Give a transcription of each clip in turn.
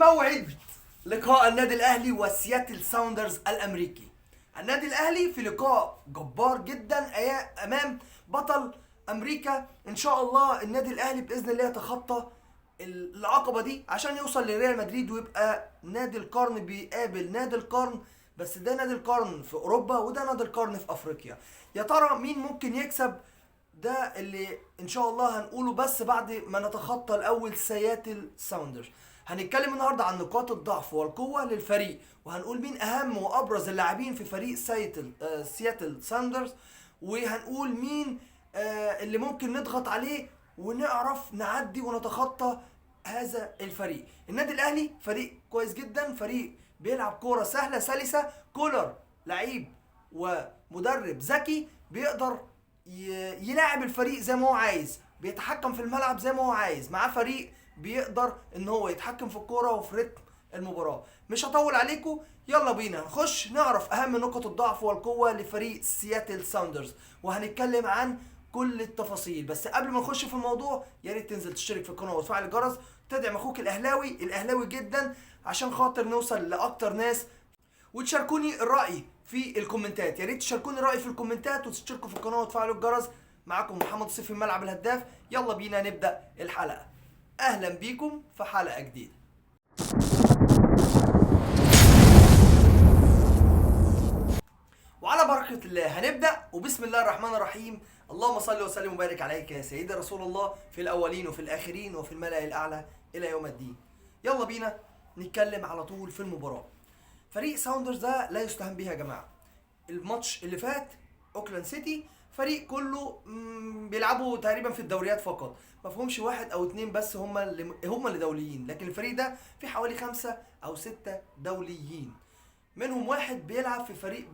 موعد لقاء النادي الاهلي وسياتل ساوندرز الامريكي. النادي الاهلي في لقاء جبار جدا امام بطل امريكا. ان شاء الله النادي الاهلي باذن الله يتخطى العقبه دي عشان يوصل لريال مدريد ويبقى نادي القرن بيقابل نادي القرن، بس ده نادي القرن في اوروبا وده نادي القرن في افريقيا. يا ترى مين ممكن يكسب؟ ده اللي ان شاء الله هنقوله بس بعد ما نتخطى الاول سياتل ساوندرز. هنتكلم النهارده عن نقاط الضعف والقوه للفريق، وهنقول مين اهم وابرز اللاعبين في فريق سياتل ساوندرز، وهنقول مين اللي ممكن نضغط عليه ونعرف نعدي ونتخطى هذا الفريق. النادي الاهلي فريق كويس جدا، فريق بيلعب كوره سهله سلسه. كولر لعيب ومدرب ذكي بيقدر يلاعب الفريق زي ما هو عايز، بيتحكم في الملعب زي ما هو عايز. معاه فريق بيقدر ان هو يتحكم في الكوره وفي رتم المباراه. مش هطول عليكم، يلا بينا نخش نعرف اهم نقط الضعف والقوه لفريق سياتل ساوندرز، وهنتكلم عن كل التفاصيل. بس قبل ما نخش في الموضوع يا ريت تنزل تشترك في القناه وتفعل الجرس، تدعم اخوك الاهلاوي جدا عشان خاطر نوصل لاكتر ناس، وتشاركوني الرأي في الكومنتات. يا ريت تشاركوني الرأي في الكومنتات وتشتركوا في القناة وتفعلوا الجرس. معاكم محمد الصيفي الملعب الهداف، يلا بينا نبدأ الحلقة. أهلا بيكم في حلقة جديدة. وعلى بركة الله هنبدأ، وبسم الله الرحمن الرحيم. اللهم صل وسلم وبارك عليك يا سيدي رسول الله في الأولين وفي الآخرين وفي الملأ الأعلى إلى يوم الدين. يلا بينا نتكلم على طول في المباراة. فريق ساوندرز ده لا يستهان به يا جماعه. الماتش اللي فات اوكلاند سيتي فريق كله بيلعبوا تقريبا في الدوريات فقط، ما فيهمش واحد او اتنين بس هم اللي دوليين، لكن الفريق ده في حوالي 5 أو 6 دوليين. منهم واحد بيلعب في فريق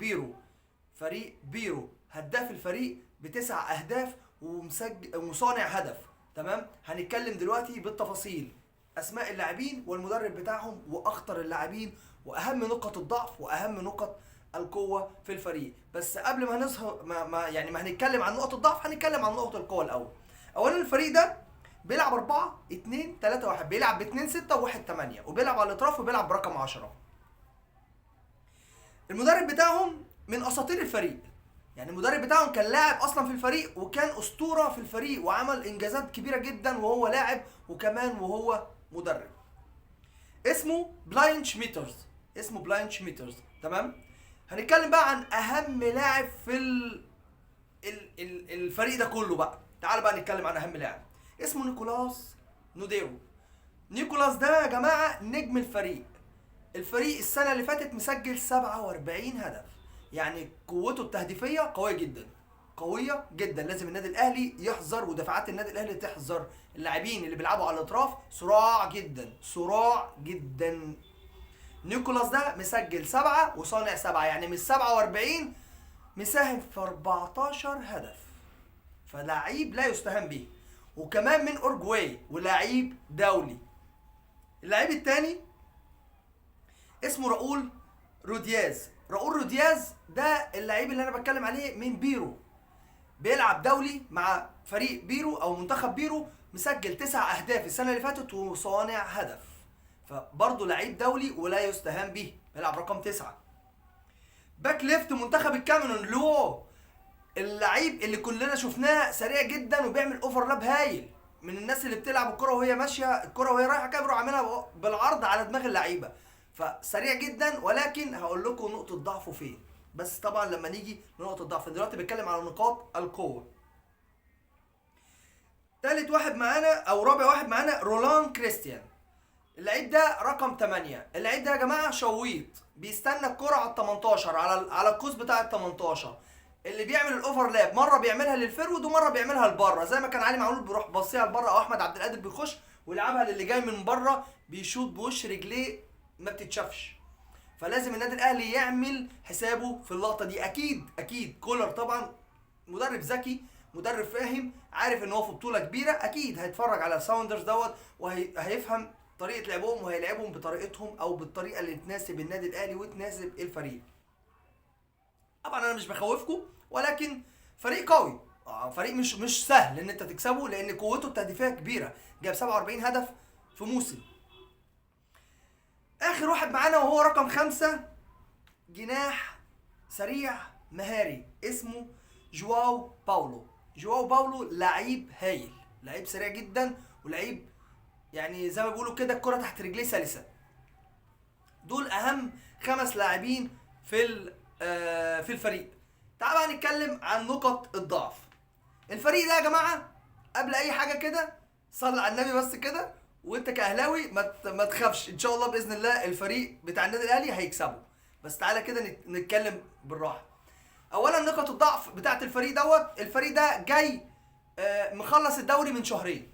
بيرو هداف الفريق ب9 أهداف ومسجل وصانع هدف. تمام، هنتكلم دلوقتي بالتفاصيل اسماء اللاعبين والمدرب بتاعهم واخطر اللاعبين واهم نقط الضعف واهم نقط القوه في الفريق. بس قبل ما نظهر ما هنتكلم عن نقط الضعف، هنتكلم عن نقط القوه الاول. اولا الفريق ده بيلعب 4-2-3-1، بيلعب ب2-6 و1-8، وبيلعب على الاطراف وبيلعب برقم 10. المدرب بتاعهم من اساطير الفريق، يعني المدرب بتاعهم كان لاعب اصلا في الفريق وكان اسطوره في الفريق وعمل انجازات كبيره جدا وهو لاعب وكمان وهو مدرب. اسمه بلاين شميترز. تمام، هنتكلم بقى عن اهم لاعب في الفريق ده كله. بقى تعال بقى نتكلم عن اهم لاعب، اسمه نيكولاس نوديرو. نيكولاس ده يا جماعه نجم الفريق السنه اللي فاتت مسجل 47 هدف، يعني قوته التهديفيه قويه جدا. لازم النادي الاهلي يحذر ودفاعات النادي الاهلي تحذر اللاعبين اللي بيلعبوا على الاطراف، صراع جدا. نيكولاس ده مسجل 7 وصانع 7، يعني من 47 مساهم في 14 هدف، فلاعيب لا يستهان به، وكمان من اورجواي ولاعيب دولي. اللاعب الثاني اسمه راؤول رودياز ده اللعيب اللي انا بتكلم عليه من بيرو، بيلعب دولي مع فريق بيرو او منتخب بيرو، مسجل 9 اهداف السنه اللي فاتت وصانع هدف، فبرضه لعيب دولي ولا يستهان به، بيلعب رقم 9. باك ليفت منتخب الكاميرون لو، اللعيب اللي كلنا شفناه سريع جدا وبيعمل اوفرلاب هايل، من الناس اللي بتلعب الكره وهي ماشيه، الكره وهي رايحه كده بيروح عاملها بالعرض على دماغ اللعيبه، فسريع جدا. ولكن هقول لكم نقطه ضعفه فين، بس طبعا لما نيجي لنقطه الضعف. دلوقتي بتكلم على نقاط القوه. تالت واحد معانا او رابع واحد معانا رولان كريستيان. اللعيب ده رقم 8. اللعيب ده يا جماعه شويط، بيستنى الكره على ال 18 على القوس بتاع ال 18، اللي بيعمل الاوفرلاب مره بيعملها للفرود ومره بيعملها لبره، زي ما كان علي معلول بيروح باصيها لبره او احمد عبد القادر بيخش ويلعبها للي جاي من بره، بيشوط بوش رجليه ما بتتشافش. فلازم النادي الاهلي يعمل حسابه في اللقطه دي. اكيد كولر طبعا مدرب ذكي، مدرب فاهم، عارف ان هو في بطوله كبيره، اكيد هيتفرج على الساوندرز دوت وهيفهم طريقه لعبهم وهيلعبهم بطريقتهم او بالطريقه اللي تناسب النادي الاهلي وتناسب الفريق. طبعا انا مش بخوفكم، ولكن فريق قوي، فريق مش سهل ان انت تكسبه، لان قوته التهديفيه كبيره، جاب 47 هدف في موسم. اخر واحد معانا وهو رقم 5، جناح سريع مهاري اسمه جواو باولو. جواو باولو لعيب هايل، لعيب سريع جدا، ولعيب يعني زي ما بيقولوا كده الكرة تحت رجليه سلسة. دول اهم 5 لاعبين في الفريق. تعال بقى نتكلم عن نقط الضعف. الفريق ده يا جماعة قبل اي حاجة كده صلي على النبي بس كده، وانت كاهلاوي ما تخافش، ان شاء الله باذن الله الفريق بتاع النادي الاهلي هيكسبه. بس تعالى كده نتكلم بالراحه. اولا نقط الضعف بتاعت الفريق الفريق ده جاي مخلص الدوري من شهرين،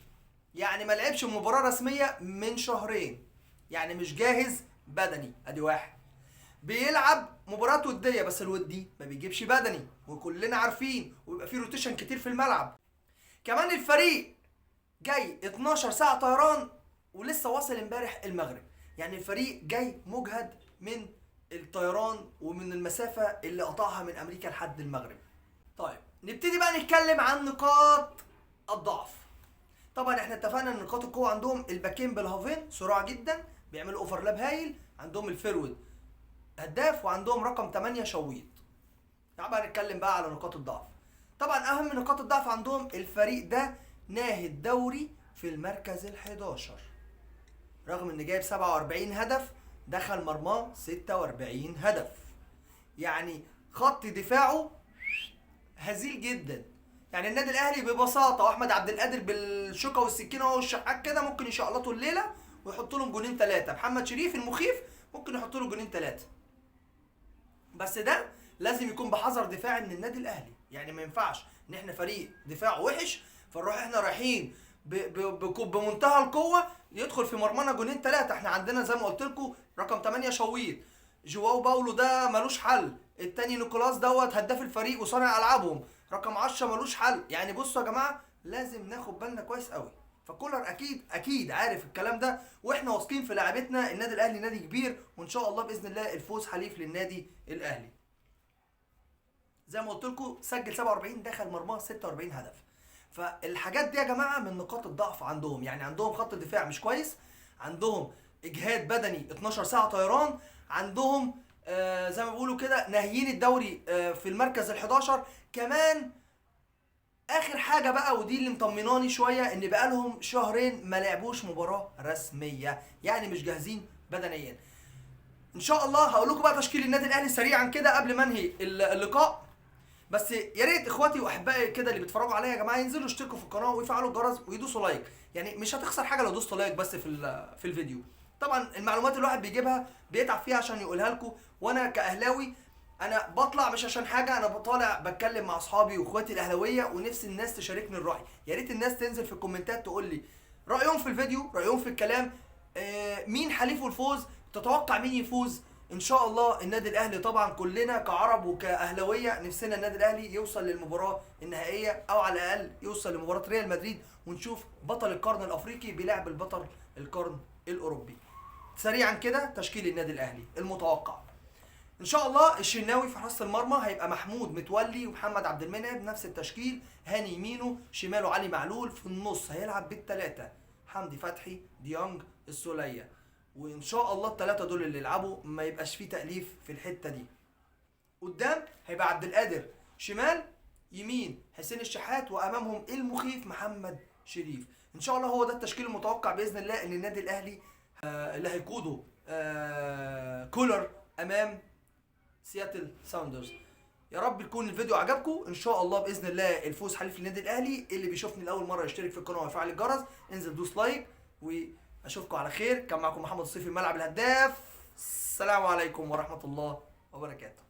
يعني ما لعبش مباراه رسميه من شهرين، يعني مش جاهز بدني. ادي واحد. بيلعب مباراه وديه، بس الودي ما بيجيبش بدني وكلنا عارفين، ويبقى فيه روتيشن كتير في الملعب. كمان الفريق جاي 12 ساعة طيران ولسه واصل امبارح المغرب، يعني الفريق جاي مجهد من الطيران ومن المسافة اللي قطعها من امريكا لحد المغرب. طيب نبتدي بقى نتكلم عن نقاط الضعف. طبعا احنا اتفقنا ان نقاط القوة عندهم الباكين بالهافين سرعة جدا، بيعملوا اوفرلاب هايل، عندهم الفيرود هداف، وعندهم رقم 8 شويط. تعال بقى نتكلم بقى على نقاط الضعف. طبعا اهم نقاط الضعف عندهم الفريق ده ناهي الدوري في المركز ال11، رغم ان جايب 47 هدف دخل مرماه 46 هدف، يعني خط دفاعه هزيل جدا. يعني النادي الاهلي ببساطه واحمد عبد القادر بالشوكه والسكينه والشحات كده ممكن يشقلطوا الليله ويحط لهم جونين 3. محمد شريف المخيف ممكن يحط له جونين 3، بس ده لازم يكون بحذر دفاعي من النادي الاهلي. يعني ما ينفعش ان احنا فريق دفاعه وحش فنروح احنا رايحين بمنتهى القوه يدخل في مرمانا جونين 3. احنا عندنا زي ما قلت لكم رقم 8 شويط، جواو باولو ده ملوش حل، التاني نيكولاس هداف الفريق وصانع العابهم، رقم 10 ملوش حل. يعني بصوا يا جماعه لازم ناخد بالنا كويس قوي. فكولر اكيد عارف الكلام ده، واحنا واثقين في لعبتنا. النادي الاهلي نادي كبير، وان شاء الله باذن الله الفوز حليف للنادي الاهلي. زي ما قلت لكم سجل 47 دخل مرماه 46 هدف. فالحاجات دي يا جماعه من نقاط الضعف عندهم. يعني عندهم خط دفاع مش كويس، عندهم اجهاد بدني 12 ساعه طيران، عندهم زي ما بيقولوا كده ناهيين الدوري في المركز ال11 كمان. اخر حاجه بقى ودي اللي مطمناني شويه ان بقالهم شهرين ما لعبوش مباراه رسميه، يعني مش جاهزين بدنيا. ان شاء الله هقول لكم بقى تشكيل النادي الاهلي سريعا كده قبل ما انهي اللقاء. بس يا ريت اخواتي واحبائي كده اللي بيتفرجوا عليا يا جماعه ينزلوا يشتركوا في القناه ويفعلوا الجرس ويدوسوا لايك، يعني مش هتخسر حاجه لو دوست لايك بس في الفيديو. طبعا المعلومات اللي الواحد بيجيبها بيتعب فيها عشان يقولها لكم، وانا كاهلاوي انا بطلع مش عشان حاجه، انا بطالع بتكلم مع اصحابي واخواتي الاهلاويه ونفسي الناس تشاركني الراي. يا ريت الناس تنزل في الكومنتات تقول لي رايهم في الفيديو، رايهم في الكلام، مين حليفه الفوز، تتوقع مين يفوز. ان شاء الله النادي الاهلي طبعا كلنا كعرب وكاهلاويه نفسنا النادي الاهلي يوصل للمباراه النهائيه، او على الاقل يوصل لمباراه ريال مدريد ونشوف بطل القرن الافريقي بيلعب البطل القرن الاوروبي. سريعا كده تشكيل النادي الاهلي المتوقع: ان شاء الله الشناوي في حراسه المرمى هيبقى محمود متولي ومحمد عبد المنعم نفس التشكيل، هاني يمينه، شماله علي معلول، في النص هيلعب بالثلاثه حمدي فتحي ديانج السوليه. وان شاء الله الثلاثه دول اللي يلعبوا ما يبقاش فيه تأليف في الحته دي. قدام هيبقى عبد القادر شمال، يمين حسين الشحات، وامامهم المخيف محمد شريف. ان شاء الله هو ده التشكيل المتوقع باذن الله ان النادي الاهلي اللي هيقوده كولر امام سياتل ساوندرز. يا رب يكون الفيديو عجبكم، ان شاء الله باذن الله الفوز حليف للنادي الاهلي. اللي بيشوفني لاول مره يشترك في القناه ويفعل الجرس، انزل دوس لايك، واشوفكم على خير. كان معكم محمد الصيفي الملعب الهداف. السلام عليكم ورحمه الله وبركاته.